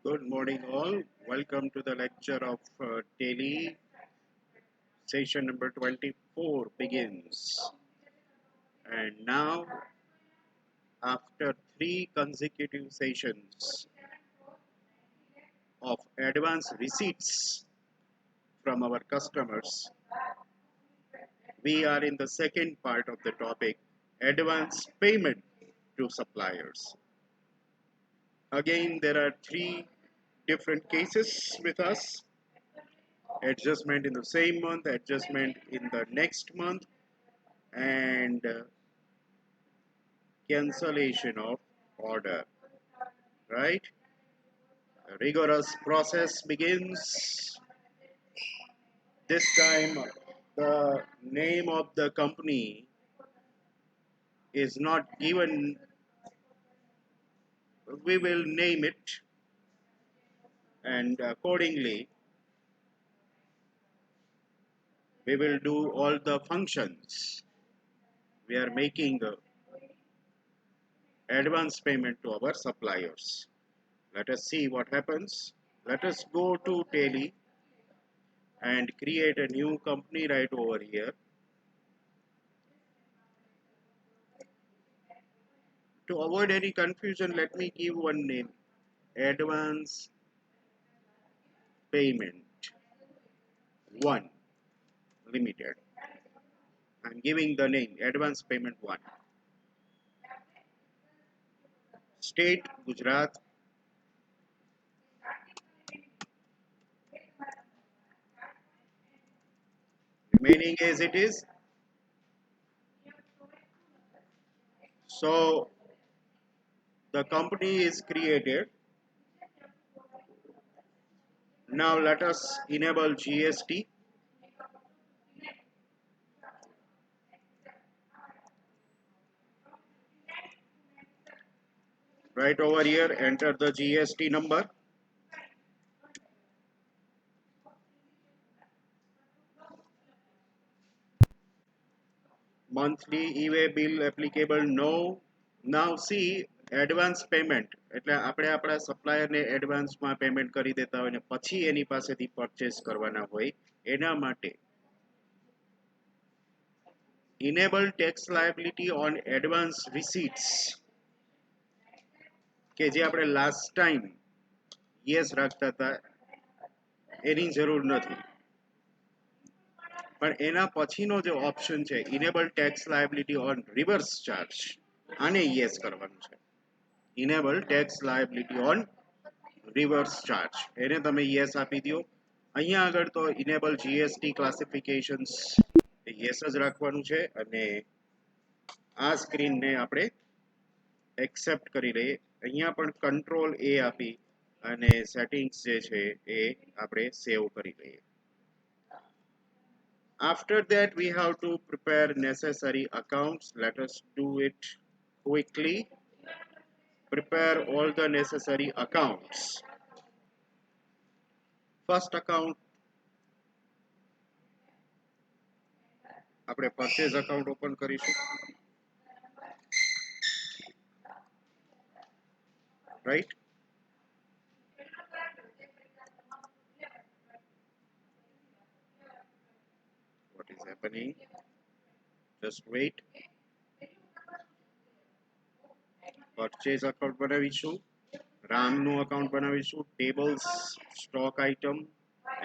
Good morning, all. Welcome to the lecture of Tele. Session number 24 begins. And now, after three consecutive sessions of advance receipts from our customers, we are in the second part of the topic advance payment to suppliers. Again, there are three different cases with us: adjustment in the same month, adjustment in the next month, and cancellation of order. Right? A rigorous process begins. This time, the name of the company is not given. We will name it, and accordingly, we will do all the functions. We are making advance payment to our suppliers. Let us see what happens. Let us go to Tele and create a new company right over here. To avoid any confusion, let me give one name: advance payment 1 limited. I'm giving the name advance payment 1. State Gujarat. Remaining as it is. So the company is created. Now let us enable GST. Right over here, enter the GST number. Monthly e-way bill applicable, no. Now see, advance payment એટલે આપણે આપણા સપ્લાયરને એડવાન્સમાં payment કરી દેતા હોય ને પછી એની પાસેથી પરચેસ કરવાના હોય એના માટે enable tax liability on advance receipts કે જે આપણે લાસ્ટ ટાઈમ યસ રાખતા હતા એની જરૂર નથી. પણ એના પછીનો જે ઓપ્શન છે enable tax liability on reverse charge, આને યસ કરવાનું છે. enable tax liability on reverse charge એને તમે યસ આપી દો. અહીંયા આગળ તો enable GST classifications યસ જ રાખવાનું છે અને આ સ્ક્રીનને આપણે એક્સેપ્ટ કરી લઈએ. અહીંયા પણ કંટ્રોલ A આપી અને સેટિંગ્સ જે છે એ આપણે સેવ કરી લઈએ. After that, we have to prepare necessary accounts. Let us do it quickly. Prepare all the necessary accounts. First account, આપણે purchase account open કરીશું. Right? What is happening? Just wait. Purchase account બનાવીશું. રામનું account બનાવીશું. Tables stock item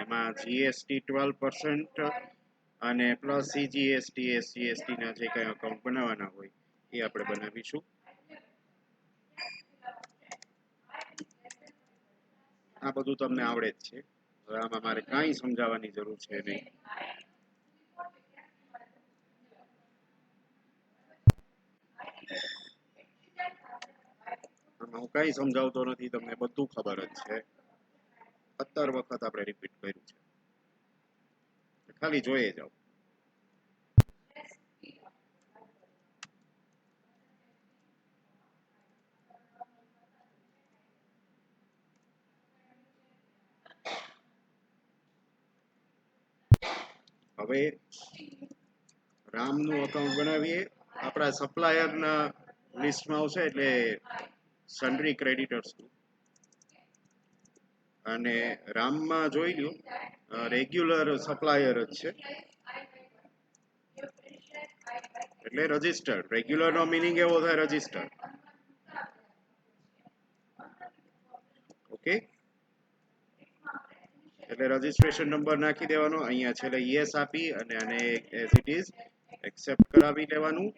એમાં GST 12% અને plus CGST SGST ના જે કઈ અકાઉન્ટ બનાવવાના હોય એ આપણે બનાવીશું. આ બધું તમને આવડે જ છે. હવે આમાં મારે કાંઈ સમજાવવાની જરૂર છે નહીં. આમાં હું કાંઈ સમજાવતો નથી, તમને બધું ખબર જ છે. 17 વખત આપણે રિપીટ કર્યું છે. ખાલી જોઈએ જાઓ. હવે રામનું અકાઉન્ટ બનાવીએ. આપણા સપ્લાયરના લિસ્ટમાં આવશે એટલે સન્ડ્રી ક્રેડિટર્સ. અને રામમાં જોઈ લ્યો રેગ્યુલર સપ્લાયર જ છે એટલે રજિસ્ટર્ડ. રેગ્યુલર નો મીનિંગ એવો થાય રજિસ્ટર્ડ. ઓકે, એટલે રજિસ્ટ્રેશન નંબર નાખી દેવાનો, અહીંયા છેલ્લે યસ આપી અને આને એઝ ઇટ ઇઝ એક્સેપ્ટ કરાવી લેવાનું.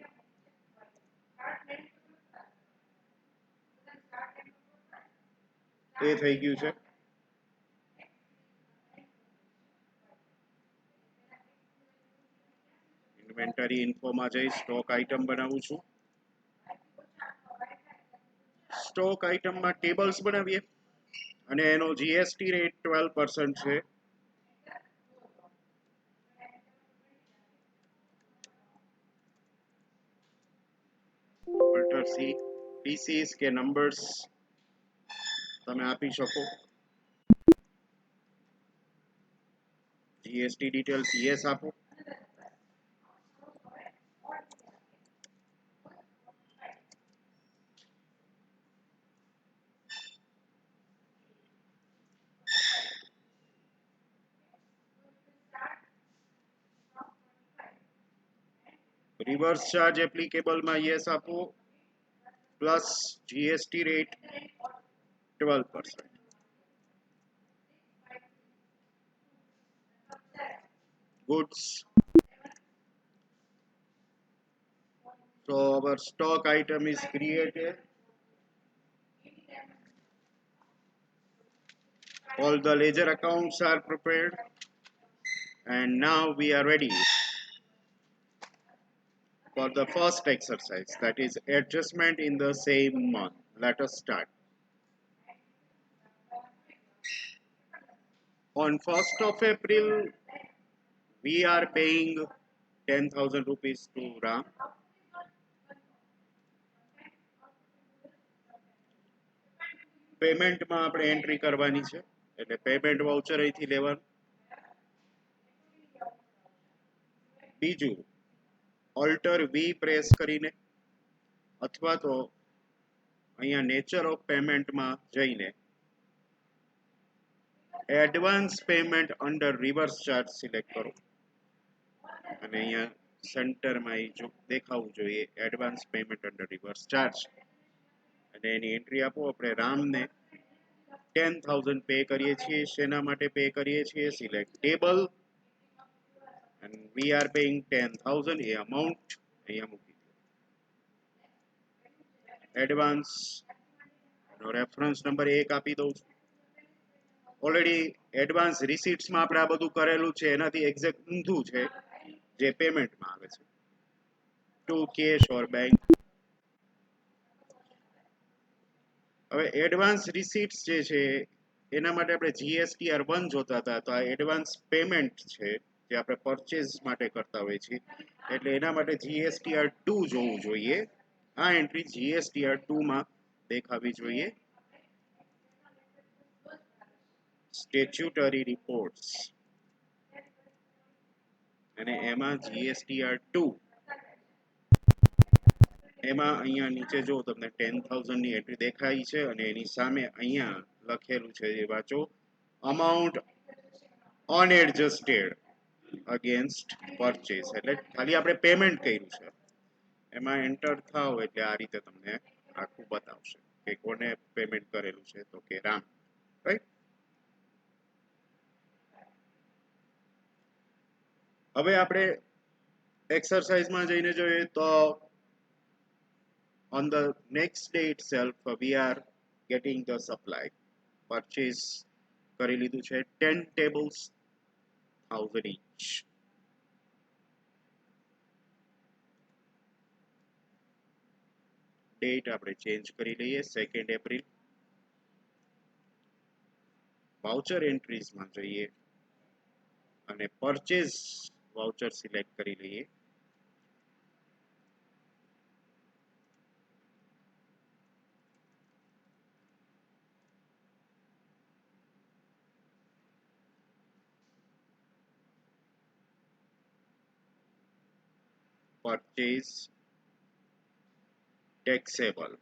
એ થઈ ગયું છે. ઇન્વેન્ટરી ઇન્ફોમાં જઈ સ્ટોક આઇટમ બનાવું છું. સ્ટોક આઇટમમાં ટેબલ્સ બનાવીએ અને એનો જીએસટી રેટ 12% છે. અલ્ટર સી પીસીસ કે નંબર્સ તમે આપી શકો. જીએસટી ડિટેલ્સ યસ આપો. રિવર્સ ચાર્જ એપ્લિકેબલમાં યસ આપો plus GST rate 12%. goods. So our stock item is created. All the ledger accounts are prepared. And now we are ready for the first exercise, that is adjustment in the same month. Let us start. On 1st of April, we are paying 10,000 rupees to Ram. પેમેન્ટમાં આપણે entry કરવાની છે એટલે payment voucher અહીંથી લેવાનું. બીજું alter વી press કરીને અથવા તો અહીંયા નેચર ઓફ પેમેન્ટમાં જઈને advance payment under reverse charge select કરો અને અહીંયા સેન્ટરમાં એ જો દેખાવું જોઈએ advance payment under reverse charge અને એની એન્ટ્રી આપો. આપણે રામને 10,000 પે કરીએ છીએ. શેના માટે પે કરીએ છીએ? Select table and we are paying 10,000. A amount અહીંયા મૂકી દો. એડવાન્સ નો રેફરન્સ નંબર 1 આપી દઉં છું. ઓલરેડી એડવાન્સ રિસીટ્સમાં આપણે આ બધું કરેલું છે, એનાથી એક્ઝેક્ટ ઊંધું છે જે પેમેન્ટમાં આવે છે. Two cash or bank. હવે એડવાન્સ રિસીટ્સ જે છે એના માટે આપણે જીએસટીઆર 1 જોતા હતા, તો આ એડવાન્સ પેમેન્ટ છે જે આપણે પરચેઝ માટે કરતા હોઈએ છીએ એટલે એના માટે જીએસટીઆર 2 જોવું જોઈએ. આ એન્ટ્રી જીએસટીઆર 2 માં દેખાવી જોઈએ. સ્ટેચ્યુટરી રિપોર્ટ્સ અને એમાં જીએસટીઆર 2 એમાં અહીંયા નીચે જો તમને 10,000 ની એન્ટ્રી દેખાય છે અને એની સામે અહીંયા લખેલું છે એ વાંચો, અમાઉન્ટ અનએડજસ્ટેડ અગેન્સ્ટ પરચેસ, એટલે ખાલી આપણે પેમેન્ટ કર્યું છે. એમાં એન્ટર થાવ એટલે આ રીતે તમને આખું બતાવશે કે કોને પેમેન્ટ કરેલું છે, તો કે રામ. રાઈટ. હવે આપણે એક્સરસાઇઝમાં જઈને જોઈએ તો on the next day itself we are getting the supply. Purchase કરી લીધું છે 10 tables 1,000 each. ડેટ આપણે ચેન્જ કરી લઈએ 2nd એપ્રિલ. વાઉચર એન્ટ્રીઝમાં જઈએ અને પરચેઝ વાઉચર સિલેક્ટ કરી લઈએ. purchase taxable.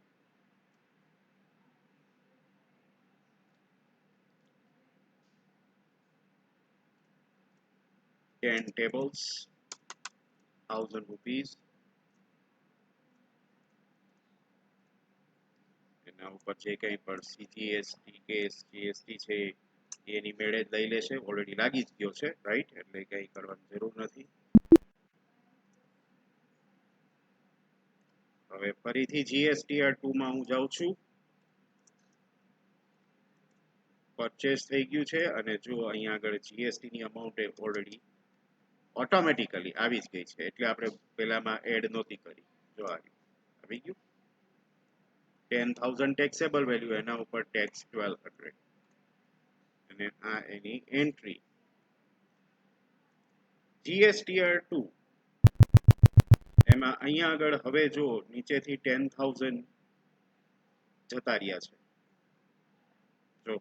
10 tables, 1000 rupees. એના ઉપર જે કંઈ પણ સીજીએસટી કે જીએસટી છે એની મેળે જ લઈ લેશે. ઓલરેડી લાગી જ ગયો છે, રાઈટ? એટલે કંઈ કરવાની જરૂર નથી. હવે ફરીથી જીએસટીઆર 2 માં હું જાઉં છું. પરચેસ થઈ ગયું છે અને જો અહીંયા આગળ જીએસટી ની અમાઉન્ટ ઓલરેડી ઓટોમેટિકલી આવી જ ગઈ છે, એટલે આપણે પહેલામાં એડ નહોતી કરી. જો આવી ગયું 10,000 ટેક્સેબલ વેલ્યુ, એના ઉપર ટેક્સ 1200 અને આ એની એન્ટ્રી. જીએસટીઆર 2 એમાં અહીંયા આગળ હવે જો નીચેથી 10,000 જતા રહ્યા છે. જો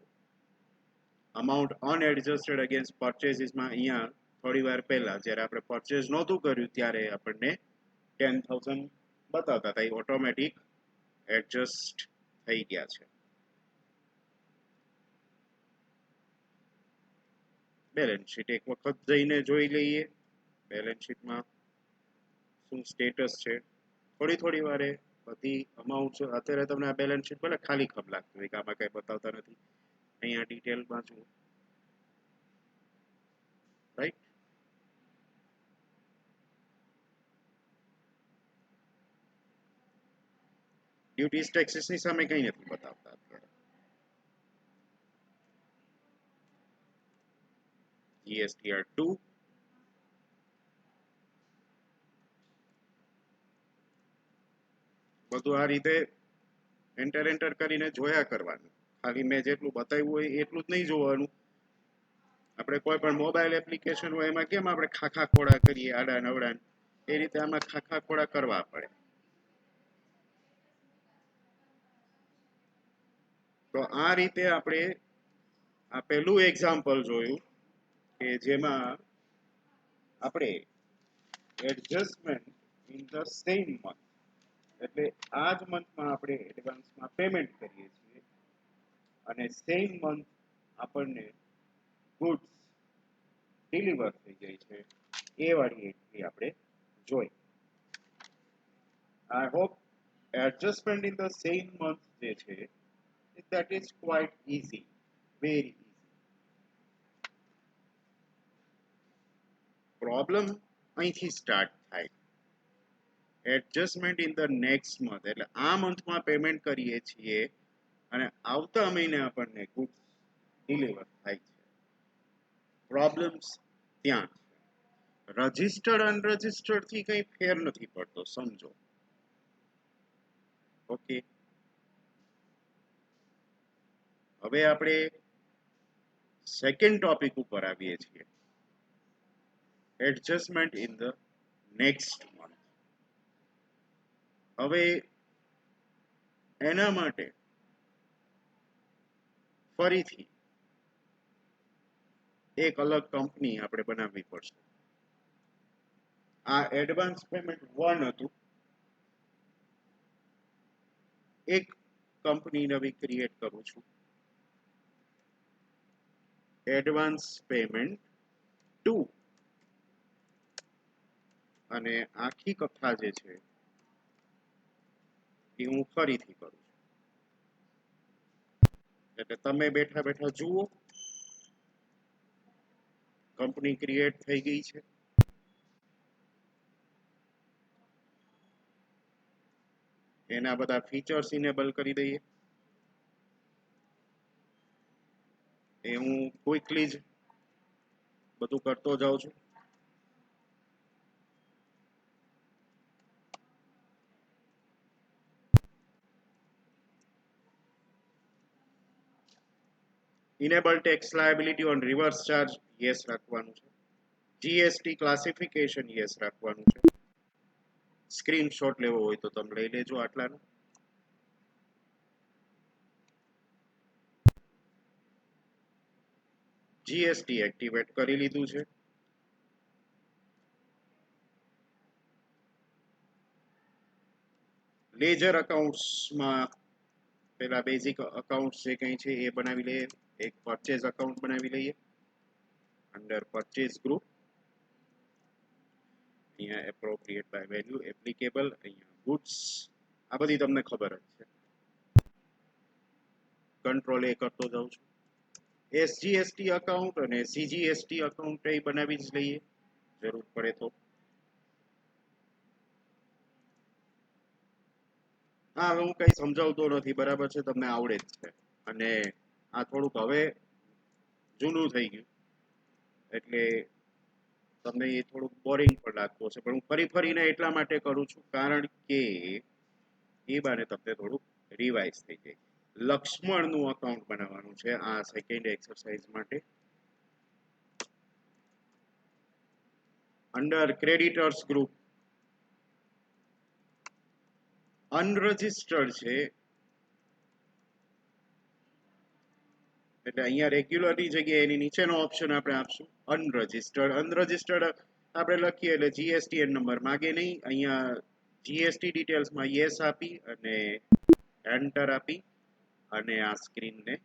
અમાઉન્ટ અનએડજસ્ટેડ અગેન્સ્ટ પરચેસીસમાં અહીંયા થોડી વાર પહેલા જ્યારે આપણે પરચેસ નહોતું કર્યું ત્યારે આપણને 10,000 બતાવતા હતા, એ ઓટોમેટિક એડજસ્ટ થઈ ગયા છે. બેલેન્સ શીટ એક વખત જઈને જોઈ લઈએ બેલેન્સ શીટમાં શું સ્ટેટસ છે. થોડી વારે બધી અમાઉન્ટ અત્યારે તમને આ બેલેન્સ શીટ ભલે ખાલી ખમ લાગતું હોય કે આમાં કઈ બતાવતા નથી, અહીંયા ડિટેલમાં જુઓ, રાઈટ? ડ્યુટીઝ ટેક્સીસની સામે કંઈ નથી બતાવતા અત્યારે. જીએસટીઆર 2 બધું આ રીતે એન્ટર કરીને જોયા કરવાનું. ખાલી મેં જેટલું બતાવ્યું હોય એટલું જ નહીં જોવાનું. આપણે કોઈ પણ મોબાઈલ એપ્લિકેશન હોય એમાં કેમ આપણે ખાખા ખોડા કરીએ આડા નવડા, એ રીતે આમાં ખાખા ખોડા કરવા પડે. તો આ રીતે આપણે આ પહેલું એક્ઝામ્પલ જોયું કે જેમાં આપણે adjustment in the same month, એટલે આ જ મંથમાં આપણે એડવાન્સમાં પેમેન્ટ કરીએ છીએ અને સેમ મંથ આપણને ગુડ્સ ડિલિવર થઈ જાય છે, એ વાળી એન્ટ્રી આપણે જોઈ. I hope adjustment in the same month જે છે that is quite easy, very easy. Problem અહીંથી સ્ટાર્ટ થાય. Adjustment in the next month એટલે આ મંથમાં પેમેન્ટ કરીએ છીએ અને આવતા મહિને આપણને ગુડ્સ ડિલિવર થાય છે. પ્રોબ્લેમ્સ ત્યાં છે. રજિસ્ટર્ડ અનરજિસ્ટર્ડ થી કંઈ ફેર નથી પડતો, સમજો. ઓકે, હવે આપણે સેકન્ડ ટોપિક ઉપર આવીએ છીએ, adjustment in the next month. હવે એના માટે ફરીથી એક અલગ કંપની આપણે બનાવવી પડશે. આ એડવાન્સ પેમેન્ટ 1 હતું, એક કંપની નવી ક્રિએટ કરું છું, એડવાન્સ પેમેન્ટ 2, અને આખી કથા જે છે એ હું ફરીથી કરું છું. એટલે તમે બેઠા જુઓ કંપની ક્રિએટ થઈ ગઈ છે. એના બધા ફીચર્સ ઇનેબલ કરી દઈએ. એ હું ક્વિકલી જ બધું કરતો જાઉં છું. Enable tax liability on reverse charge yes રાખવાનું છે. જીએસટી ક્લાસિફિકેશન યસ રાખવાનું છે. સ્ક્રીનશોટ લેવો હોય તો તમે લઈ લેજો આટલાનો. જીએસટી એક્ટિવેટ કરી લીધું છે. લેજર અકાઉન્ટ્સમાં પેલા બેઝિક અકાઉન્ટ જે કંઈ છે એ બનાવી લઈએ. એક પરચેઝ અકાઉન્ટ બનાવી લઈએ અંડર પરચેઝ ગ્રુપ. અહીંયા એપ્રોપ્રિએટ બાય વેલ્યુ, એપ્લિકેબલ, અહીંયા ગુડ્સ, આ બધી તમને ખબર જ છે. કંટ્રોલ એ કરતો જાઉં છું. એસજીએસટી અકાઉન્ટ અને સીજીએસટી અકાઉન્ટ એ બનાવી જ લઈએ જરૂર પડે તો. હા, હું કઈ સમજાવતો નથી, બરાબર છે, તમને આવડે જ છે. અને આ થોડુંક હવે જૂનું થઈ ગયું એટલે તમને એ થોડુંક બોરિંગ પણ લાગતું હશે, પણ હું ફરીને એટલા માટે કરું છું કારણ કે એ બાને તમને થોડુંક રિવાઇઝ થઈ જાય. લક્ષ્મણનું અકાઉન્ટ બનાવવાનું છે આ સેકન્ડ એક્સરસાઇઝ માટે. અંડર ક્રેડિટર્સ ગ્રુપ અનરજિસ્ટર્ડ છે એટલે અહીંયા રેગ્યુલરની જગ્યાએ એની નીચેનો ઓપ્શન આપણે આપશું અનરજિસ્ટર્ડ આપણે લખીએ એટલે જીએસટીએન નંબર માગે નહીં. અહીંયા જીએસટી ડિટેલ્સમાં યસ આપી અને એન્ટર આપી અને આ સ્ક્રીનને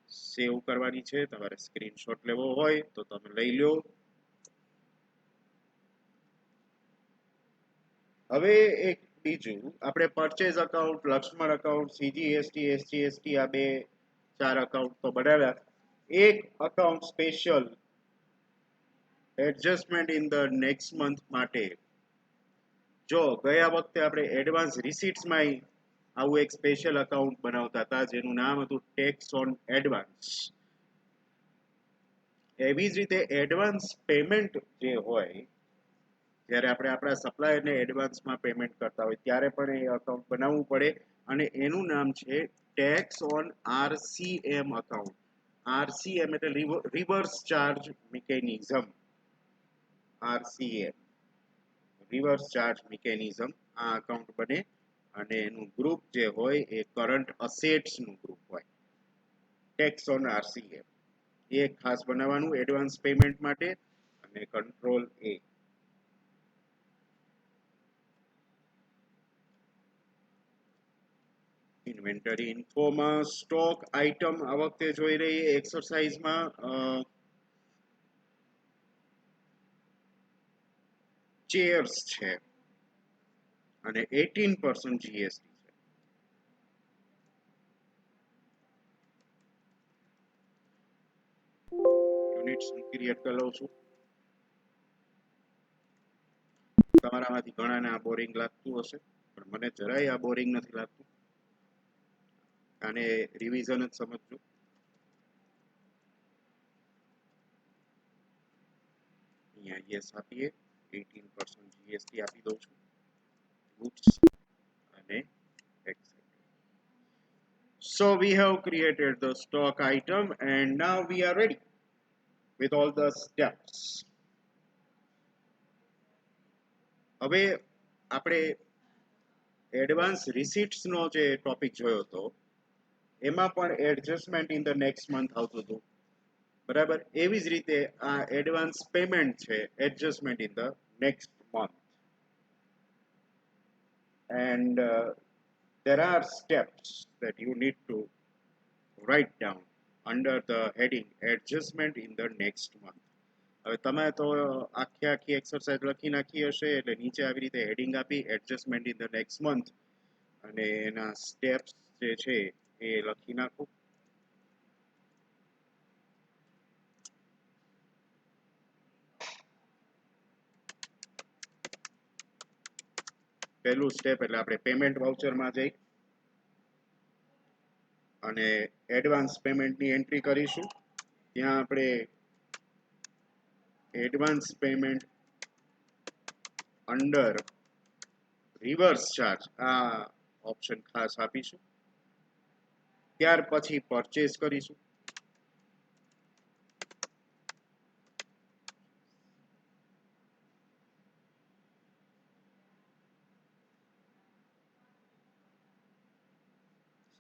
સેવ કરવાની છે. તમારે સ્ક્રીનશોટ લેવો હોય તો તમે લઈ લો. હવે એક બીજું આપણે purchase account, Lakshman account, CGST, SGST આ 4 અકાઉન્ટ તો બનાવ્યા. એક account special adjustment in the next month માટે, જો ગયા વખતે આપણે એડવાન્સ રિસીટ્સમાં આવું એક સ્પેશિયલ અકાઉન્ટ બનાવતા હતા જેનું નામ હતું ટેક્સ ઓન એડવાન્સ. એવી જ રીતે એડવાન્સ પેમેન્ટ જે હોય, જ્યારે આપણે આપણા સપ્લાયરને એડવાન્સમાં પેમેન્ટ કરતા હોય ત્યારે પણ એ અકાઉન્ટ બનાવવું પડે અને એનું નામ છે tax on RCM account. RCM એટલે reverse charge mechanism. RCM reverse charge mechanism આ અકાઉન્ટ બને અને એનું ગ્રુપ જે હોય એ કરંટ અસેટ્સ નું ગ્રુપ હોય. ટેક્સ ઓન આરસીએમ એ ખાસ બનાવવાનું એડવાન્સ પેમેન્ટ માટે અને કંટ્રોલ એ. ઇન્વેન્ટરી ઇન્ફોમાં સ્ટોક આઇટમ આ વખતે જોઈ રહી એક્સરસાઇઝમાં ચેર્સ છે અને 18% જીએસટી છે. યુનિટ્સ ક્રિએટ કરી લઉં છું. તમારામાંથી ઘણાને આ બોરિંગ લાગતું હશે પણ મને જરાય આ બોરિંગ નથી લાગતું. આને રિવિઝન જ સમજજો. અહીંયા યસ આપીએ, 18% જીએસટી આપી દઉં છું. ગુડ્સ અને so we have created the stock item and now we are ready with all the steps. હવે આપણે એડવાન્સ રિસીટ્સ નો જે ટોપિક જોયો હતો એમાં પણ adjustment in the next month આવતું હતું, બરાબર. એવી જ રીતે આ એડવાન્સ પેમેન્ટ છે adjustment in the next month and there are steps that you need to write down under the heading adjustment in the next month. હવે તમે તો આખી એક્સરસાઇઝ લખી નાખી હશે એટલે નીચે આવી રીતે હેડિંગ આપી adjustment in the next month અને એના સ્ટેપ્સ જે છે એ લખી નાખો. પહેલું સ્ટેપ એટલે આપણે પેમેન્ટ વાઉચરમાં જઈ અને એડવાન્સ પેમેન્ટની એન્ટ્રી કરીશું. ત્યાં આપણે advance payment under reverse charge આ ઓપ્શન ખાસ આપીશું. ત્યાર પછી પરચેસ કરીશું.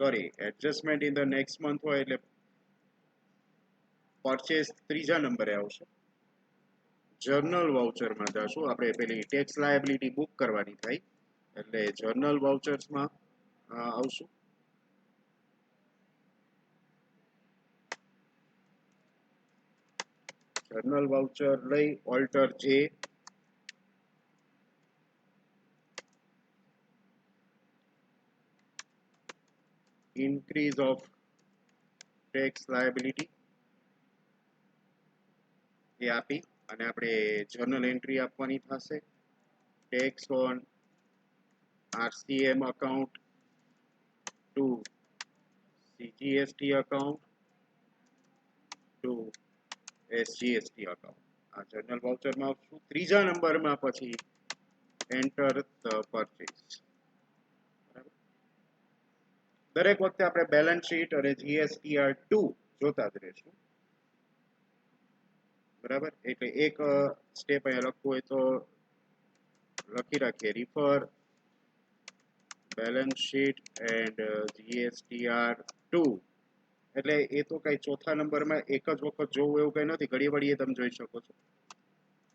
Sorry, adjustment in the next month હોય એટલે પરચેસ ત્રીજા નંબરે આવશે. જર્નલ વાઉચરમાં જશું. આપણે પેલી ટેક્સ લાયબિલિટી બુક કરવાની થાય એટલે જર્નલ વાઉચર્સમાં આવશું. જર્નલ વાઉચર લઈ ઓલ્ટર જે ઇન્ક્રીઝ ઓફ ટેક્સ લાયબિલિટી એ આપી અને આપણે જર્નલ એન્ટ્રી આપવાની થશે tax on RCM account to CGST account to SGST account. આ જર્નલ વાઉચરમાં આવશું ત્રીજા નંબરમાં પછી એન્ટર ધ પરચેસ. દરેક વખતે આપણે બેલેન્સ શીટ અને GSTR2 જોતા જ રહેશું. બરાબર, એટલે એક સ્ટેપ અહીંયા લખવું હોય તો લખી રાખીએ refer balance sheet and GSTR2. એટલે એ તો કઈ ચોથા નંબરમાં એક જ વખત જોવું એવું કઈ નથી, ઘડી વળી તમે જોઈ શકો છો.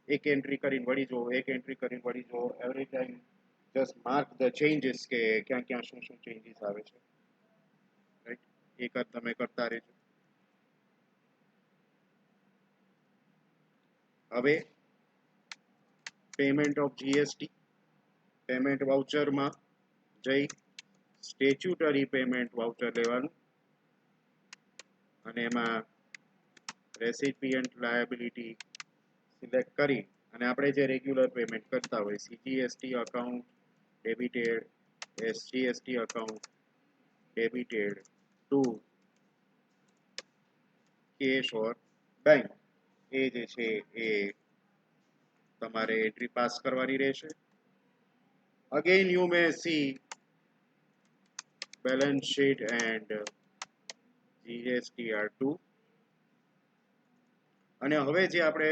એક એન્ટ્રી કરીને વળી જો, એક એન્ટ્રી કરીને વળી જો, every time just mark the changes કે ક્યાં ક્યાં શું શું ચેન્જીસ આવે છે. રાઈટ, એક જ તમે કરતા રહેજો. હવે પેમેન્ટ ઓફ GST પેમેન્ટ વાઉચરમાં જઈ સ્ટેચ્યુટરી પેમેન્ટ વાઉચર લેવાનું અને એમાં રેસિપિયન્ટ લાયબિલિટી સિલેક્ટ કરી અને આપણે જે રેગ્યુલર પેમેન્ટ કરતા હોય CGST account debited, SGST account debited to cash or bank એ જે છે એ તમારે એન્ટ્રી પાસ કરવાની રહેશે. Again you may see balance sheet and GSTR2. અને હવે જે આપણે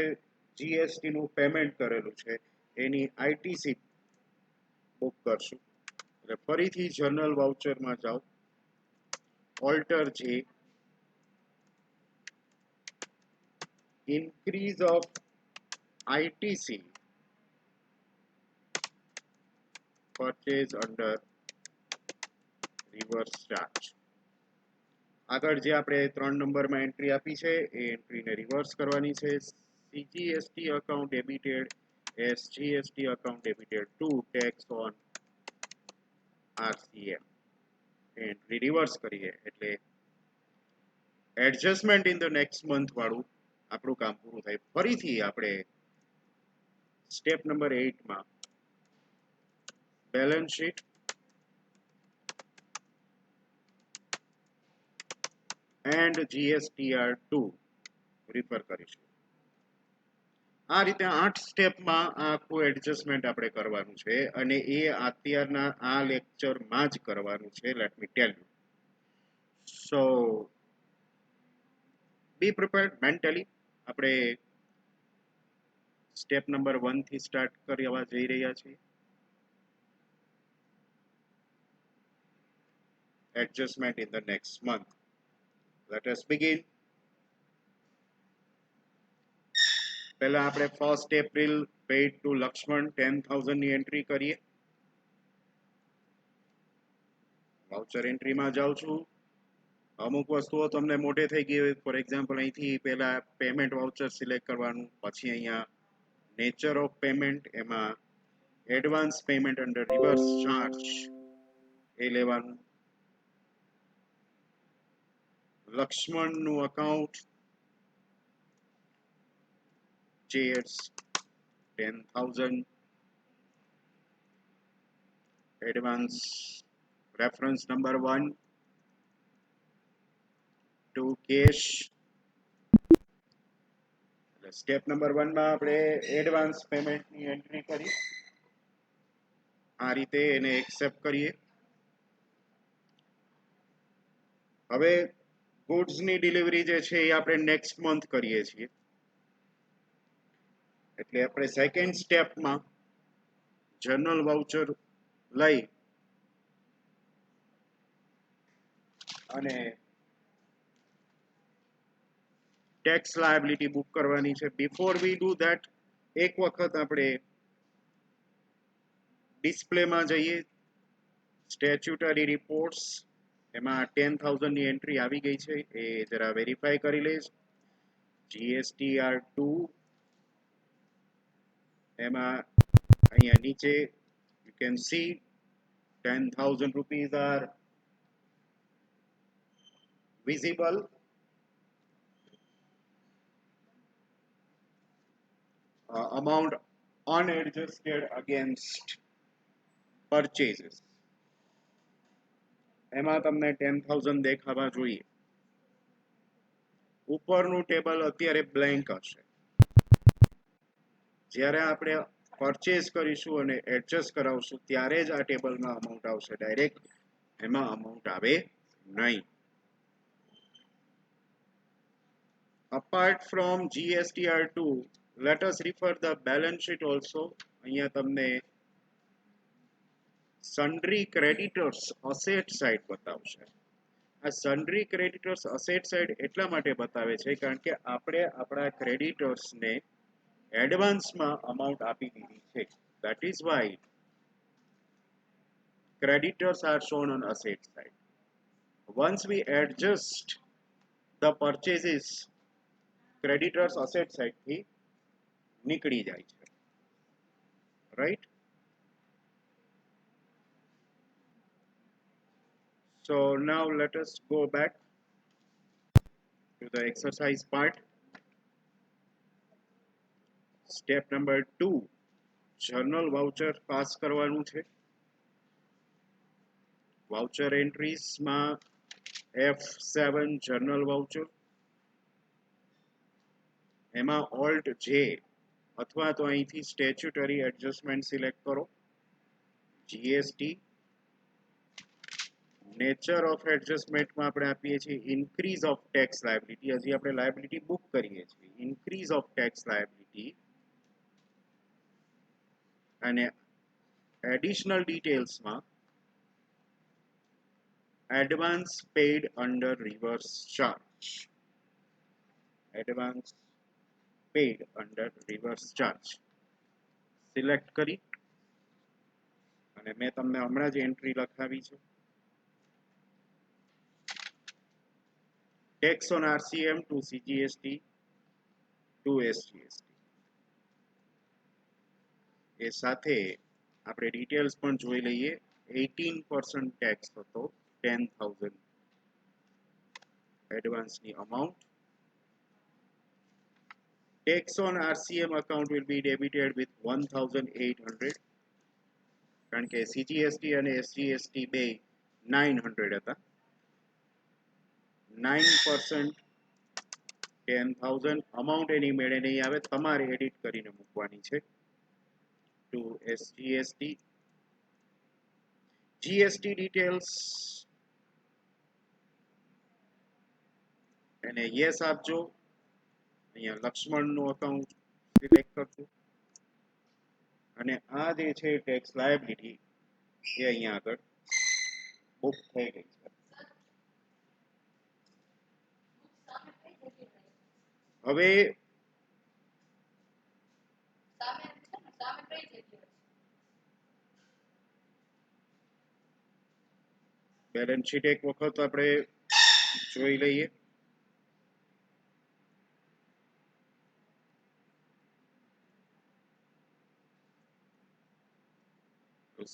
GST નું પેમેન્ટ કરેલું છે એની ITC બુક કરશું. એટલે ફરીથી જર્નલ વાઉચરમાં જાઓ, ઓલ્ટર જે increase of ITC purchase under reverse charge. આગળ જે આપણે 3 નંબરમાં એન્ટ્રી આપી છે એ એન્ટ્રીને રિવર્સ કરવાની છે. CGST account debited, SGST account debited to tax on RCM. Entry reverse કરીએ એટલે adjustment in the next month વાળું આપણું કામ પૂરું થાય. ફરીથી આપણે સ્ટેપ નંબર 8 માં balance sheet and GSTR2 refer કરીશું. આ રીતે 8 સ્ટેપમાં આખું એડજસ્ટમેન્ટ આપણે કરવાનું છે અને એ અત્યારના આ લેક્ચરમાં જ કરવાનું છે. Let me tell you. So be prepared mentally. આપણે સ્ટેપ નંબર 1 થી સ્ટાર્ટ કરવા જઈ રહ્યા છીએ. Adjustment in the next month. Let us begin. પહેલા આપણે 1st April paid to Lakshman 10,000 ની એન્ટ્રી કરીએ. વાઉચર એન્ટ્રીમાં જાઉં છું. અમુક વસ્તુઓ તમને મોઢે થઈ ગઈ હોય, ફોર એક્ઝામ્પલ અહીંથી પહેલા પેમેન્ટ વાઉચર સિલેક્ટ કરવાનું, પછી અહીંયા નેચર ઓફ પેમેન્ટ, એમાં advance payment under reverse charge એ લેવાનું. લક્ષ્મણનું અકાઉન્ટ ચેર્સ 10,000 advance reference number 1 to cash. Step number 1 માં આપણે એડવાન્સ પેમેન્ટની એન્ટ્રી કરી આ રીતે એને એક્સેપ્ટ કરીએ. હવે ગુડ્સની ડિલિવરી જે છે એ આપણે નેક્સ્ટ મંથ કરીએ છીએ. એટલે આપણે સેકન્ડ સ્ટેપમાં જર્નલ વાઉચર લઈ અને ટેક્સ લાયબિલિટી બુક કરવાની છે. બિફોર વી ડુ ધેટ એક વખત આપણે ડિસ્પ્લેમાં જઈએ, સ્ટેચ્યુટરી રિપોર્ટ્સ, એમાં 10,000 ની એન્ટ્રી આવી ગઈ છે એ જરા વેરીફાઈ કરી લઈશ. GSTR2 એમાં અહીંયા નીચે you can see 10,000 rupees are visible amount unadjusted against purchases. એમાં તમને 10,000 દેખાવા જોઈએ. ઉપરનું ટેબલ અત્યારે બ્લેન્ક હશે. જ્યારે આપણે પરચેસ કરીશું અને એડજસ્ટ કરાવશું ત્યારે જ આ ટેબલમાં અમાઉન્ટ આવશે. ડાયરેક્ટ એમાં અમાઉન્ટ આવે નહીં. Apart from GSTR2, let us refer the balance sheet also. અહીંયા તમને sundry creditors asset side બતાવશે. આ sundry creditors asset side એટલા માટે બતાવે છે કારણ કે આપણે આપણા ક્રેડિટર્સને એડવાન્સમાં અમાઉન્ટ આપી દીધી છે. That is why creditors are shown on asset side. Once we adjust the purchases, creditors asset side થી નીકળી જાય છે. Right? So now let us go back to the exercise part. Step number 2, journal voucher pass કરવાનું છે. Voucher entries માં F7 journal voucher, એમાં Alt J અથવા તો અહીંથી statutory adjustment select કરો. GST nature of adjustment માં આપણે આપીએ છીએ increase of tax liability. હજી આપણે liability book કરીએ છીએ. increase of tax liability અને additional details માં advance paid under reverse charge. advance paid under reverse charge select કરી અને મેં તમને હમણાં જ એન્ટ્રી લખાવી છે. tax on RCM to CGST to SGST. એ સાથે આપણે ડિટેલ્સ પણ જોઈ લઈએ. 18% ટેક્સ હતો, 10,000 એડવાન્સની amount. Tax on RCM account will be debited with 1,800 કારણ કે CGST અને SGST બે 900 હતા. 9% 10,000 અમાઉન્ટ એની મેળે નહીં આવે, તમારે એડિટ કરીને મૂકવાની છે. to SGST. GST details અને yes આપજો. અહીંયા લક્ષ્મણનું અકાઉન્ટ સિલેક્ટ કરજો અને આ જે છે ટેક્સ લાયબિલિટી એ અહીંયા આગળ બુક થઈ ગઈ છે. હવે બેલેન્સ શીટ એક વખત આપણે જોઈ લઈએ.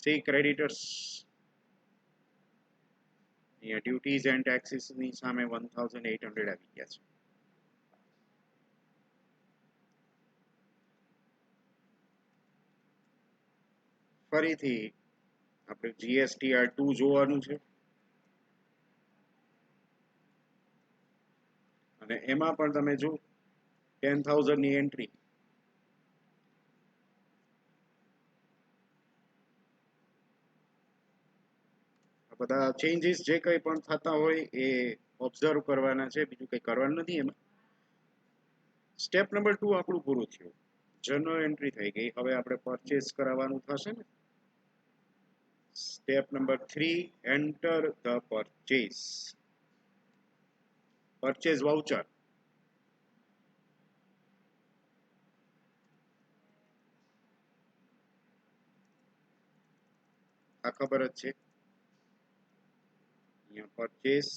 See creditors, અહીંયા ડ્યુટીઝ એન્ડ ટેક્સીસ ની સામે 1,800 આવી ગયા છે. ફરીથી આપણે GSTR2 જોવાનું છે અને એમાં પણ તમે જો 10,000 ની એન્ટ્રી. બધા ચેન્જીસ જે કંઈ પણ થતા હોય એ ઓબ્ઝર્વ કરવાના છે, બીજું કંઈ કરવાનું નથી એમાં. સ્ટેપ નંબર 2 આપણું પૂરું થયું. જર્નલ એન્ટ્રી થઈ ગઈ. હવે આપણે પરચેસ કરાવવાનું થશે ને. Step number 3, enter the purchase. Purchase voucher. આ ખબર જ છે. અહીંયા પરચેસ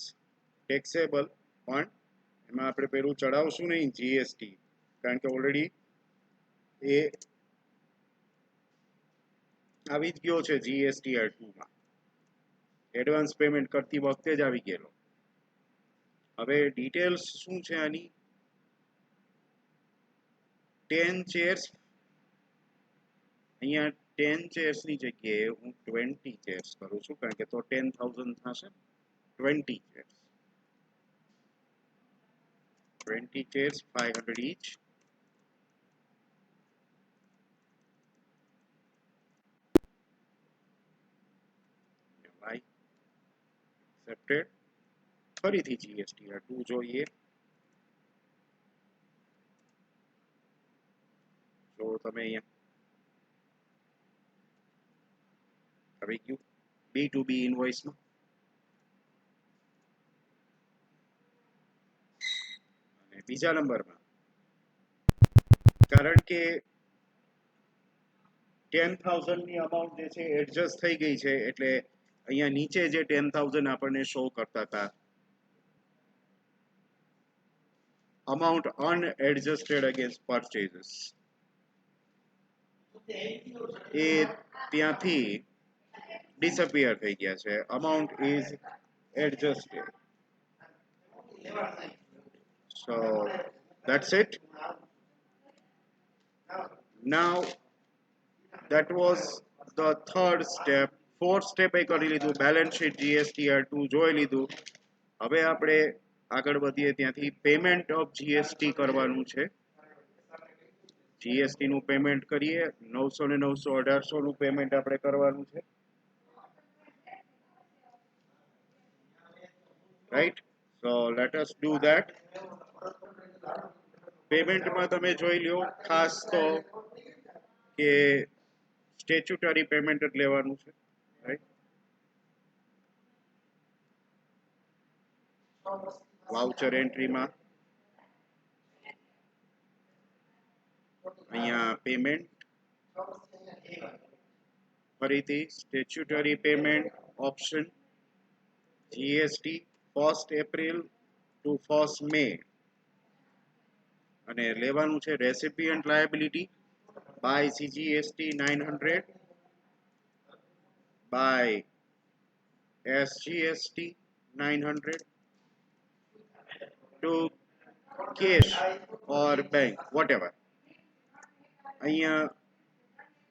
ટેક્સેબલ, પણ એમાં આપણે પેલું ચડાવશું નહીં જીએસટી, કારણ કે ઓલરેડી એ આવી જ ગયો છે GSTR2 માં. એડવાન્સ પેમેન્ટ કરતી વખતે જ આવી ગયેલો. હવે ડિટેલ્સ શું છે આની? 10 ચેર્સ, અહીંયા 10 ચેર્સ ની જગ્યાએ હું 20 ચેર્સ કરું છું, કારણ કે તો 10,000 થશે. 20 chairs, 20 chairs, 500 each. Why accepted? ફરીથી GSTR2 જોઈએ. તો તમે અહીંયા આવી ગયું B2B ઇનવોઇસમાં. અને બીજા નંબરમાં કારણ કે 10,000 ની અમાઉન્ટ જે છે એડજસ્ટ થઈ ગઈ છે, એટલે અહીંયા નીચે જે 10,000 આપણને શો કરતા હતા, amount unadjusted against purchases, એ ત્યાંથી ડિસઅપિયર થઈ ગયા છે. amount is adjusted. So that's it. Now that was the third step. Fourth step એ કરી લીધું, બેલેન્સ શીટ GSTR2 જોઈ લીધું. હવે આપણે આગળ વધીએ ત્યાંથી પેમેન્ટ ઓફ GST કરવાનું છે. GST નું પેમેન્ટ કરીએ. 900 ને 900 1800 નું પેમેન્ટ આપણે કરવાનું છે, right? So let us do that. પેમેન્ટમાં તમે જોઈ લ્યો ખાસ તો કે સ્ટેચ્યુટરી પેમેન્ટ જ લેવાનું છે, રાઈટ? વાઉચર એન્ટ્રીમાં અહીંયા પેમેન્ટ, ફરીથી statutory payment option, GST 1st April to 1st May, અને લેવાનું છે recipient liability by CGST 900, by SGST 900, to cash or bank, whatever. અહીંયા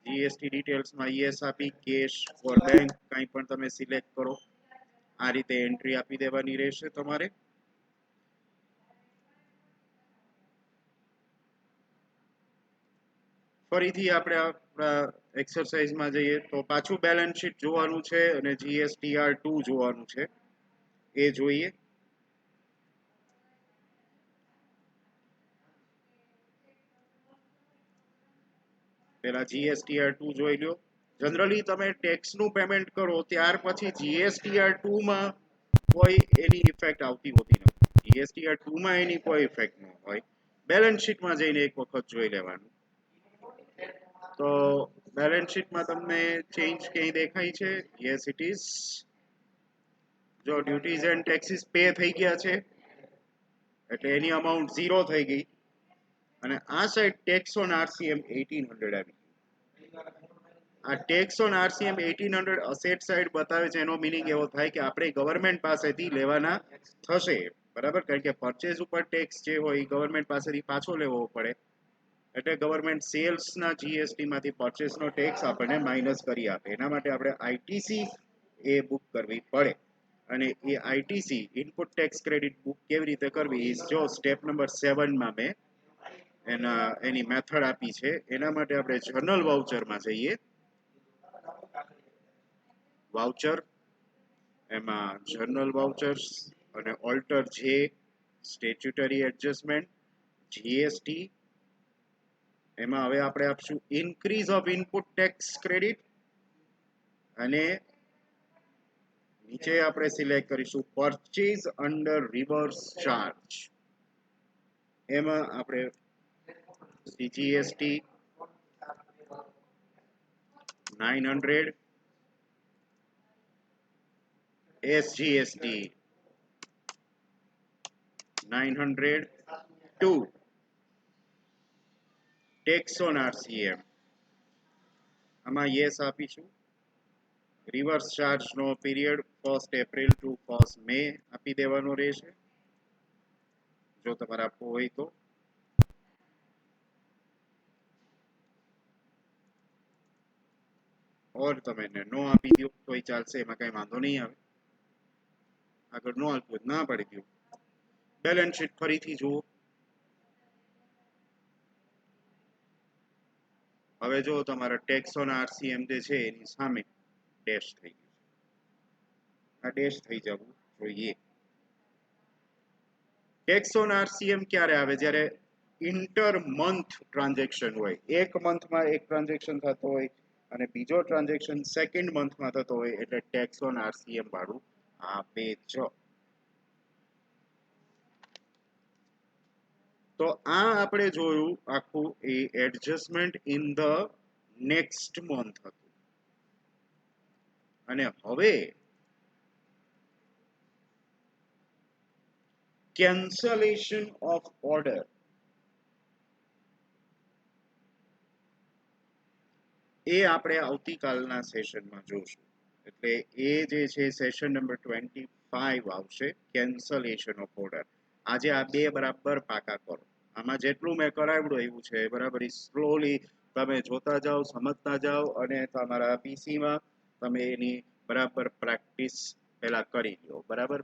GST ડિટેલ્સમાં યસ આપી, કેશ ઓર બેંક કંઈ પણ તમે સિલેક્ટ કરો. આ રીતે એન્ટ્રી આપી દેવાની રહેશે તમારે. ફરીથી આપણે આપણા એક્સરસાઇઝમાં જઈએ તો પાછું બેલેન્સ શીટ જોવાનું છે અને GSTR2 જોવાનું છે, એ જોઈએ. પહેલા GSTR2 જોઈ લો. જનરલી તમે ટેક્સનું પેમેન્ટ કરો ત્યાર પછી GSTR2 માં કોઈ એની ઇફેક્ટ આવતી હોતી નથી. GSTR2 માં એની કોઈ ઇફેક્ટ ન હોય. બેલેન્સ શીટમાં જઈને એક વખત જોઈ લેવાનું. તો બેલેન્સ શીટમાં તમને ચેન્જ ક્યાંય દેખાય છે? Yes it is. જો ડ્યુટીઝ એન્ડ ટેક્સીસ પે થઈ ગયા છે એટલે એની અમાઉન્ટ 0 થઈ ગઈ, અને આ સાઈડ ટેક્સ ઓન RCM 1800 આવી. આ tax on RCM 1800 asset side બતાવે છે, એનો મીનિંગ એવો થાય કે આપણે ગવર્મેન્ટ પાસેથી લેવાના થશે, બરાબર? કારણ કે પરચેઝ ઉપર ટેક્સ જે હોય ગવર્મેન્ટ પાસેથી પાછો લેવો પડે, એટલે ગવર્મેન્ટ સેલ્સના GST માંથી પરચેસનો ટેક્સ આપણને માઇનસ કરી આપે. એના માટે આપણે ITC એ બુક કરવી પડે. અને એ ITC input tax credit book કેવી રીતે કરવી, જો સ્ટેપ નંબર 7 માં મેં એની મેથડ આપી છે. એના માટે આપણે જર્નલ વાઉચરમાં જઈએ. વાઉચર, એમાં જર્નલ વાઉચર્સ અને ઓલ્ટર જે, સ્ટેચ્યુટરી એડજસ્ટમેન્ટ, GST. એમાં હવે આપણે આપશું increase of input tax credit, અને નીચે આપણે સિલેક્ટ કરીશું પરચેઝ અંડર રિવર્સ ચાર્જ. એમાં આપણે CGST 900, SGST 900, to tax on RCM આમાં યસ આપીશું. રિવર્સ ચાર્જ નો period 1st April to 1st May આપી દેવાનો રહેશે. જો તમારે આપવું હોય તો ઓર તમે નો આપી દો તોય ચાલશે, એમાં કઈ વાંધો નહીં આવે. આગળ નો આપવું હોય ના પાડી દો. બેલેન્સ શીટ ફરીથી જુઓ. હવે જો તમારા ટેક્સ ઓન આરસીએમ જે છે એની સામે ડેશ થઈ ગયું. આ ડેશ થઈ જવું જોઈએ. ટેક્સ ઓન આરસીએમ ક્યારે આવે? જ્યારે ઇન્ટર મંથ ટ્રાન્ઝેક્શન હોય, એક મંથમાં એક ટ્રાન્ઝેક્શન થતો હોય અને બીજો ટ્રાન્ઝેક્શન સેકન્ડ મંથમાં થતો હોય, એટલે ટેક્સ ઓન આરસીએમ વાળું આપે જ. તો આ આપણે જોયું આખું એ adjustment in the next month હતું. અને હવે કેન્સલેશન ઓફ ઓર્ડર, એ આપણે આવતીકાલના સેશનમાં જોશું. એટલે એ જે છે સેશન નંબર 25 આવશે, કેન્સલેશન ઓફ ઓર્ડર. આજે આ બે બરાબર પાકા કરો. આમાં જેટલું મેં કરાવ્યું એવું છે બરાબર, સ્લોલી તમે જોતા જાઓ, સમજતા જાઓ અને તમારા પીસીમાં તમે એની બરાબર પ્રેક્ટિસ પહેલા કરી લો. બરાબર.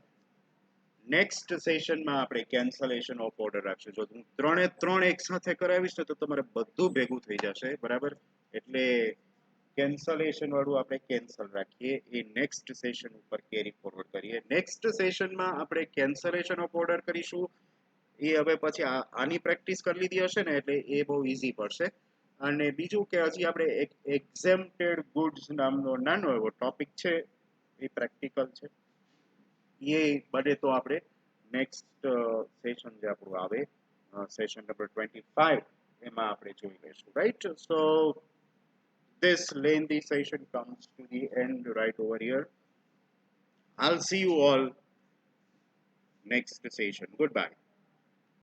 નેક્સ્ટ સેશનમાં આપણે કેન્સલેશન ઓફ ઓર્ડર રાખશું. જો હું ત્રણ એક સાથે કરાવીશ તો તમારે બધું ભેગું થઈ જશે. બરાબર. એટલે કેન્સલેશન વાળું આપણે કેન્સલ રાખીએ, એ નેક્સ્ટ સેશન ઉપર કેરી ફોરવર્ડ કરીએ. નેક્સ્ટ સેશનમાં આપણે કેન્સલેશન ઓફ ઓર્ડર કરીશું. એ હવે પછી આની પ્રેક્ટિસ કરી લીધી હશે ને, એટલે એ બહુ ઈઝી પડશે. અને બીજું કે હજી આપણે એક એક્ઝેમ્પ્ટેડ ગુડ્સ નામનો નાનો એવો ટોપિક છે, એ પ્રેક્ટિકલ છે. એ બને તો આપણે નેક્સ્ટ સેશન જે આપણું આવે, સેશન નંબર 25, એમાં આપણે જોઈ લઈશું. Right. So this lengthy session comes to the end right over here. I'll see you all next session. Goodbye.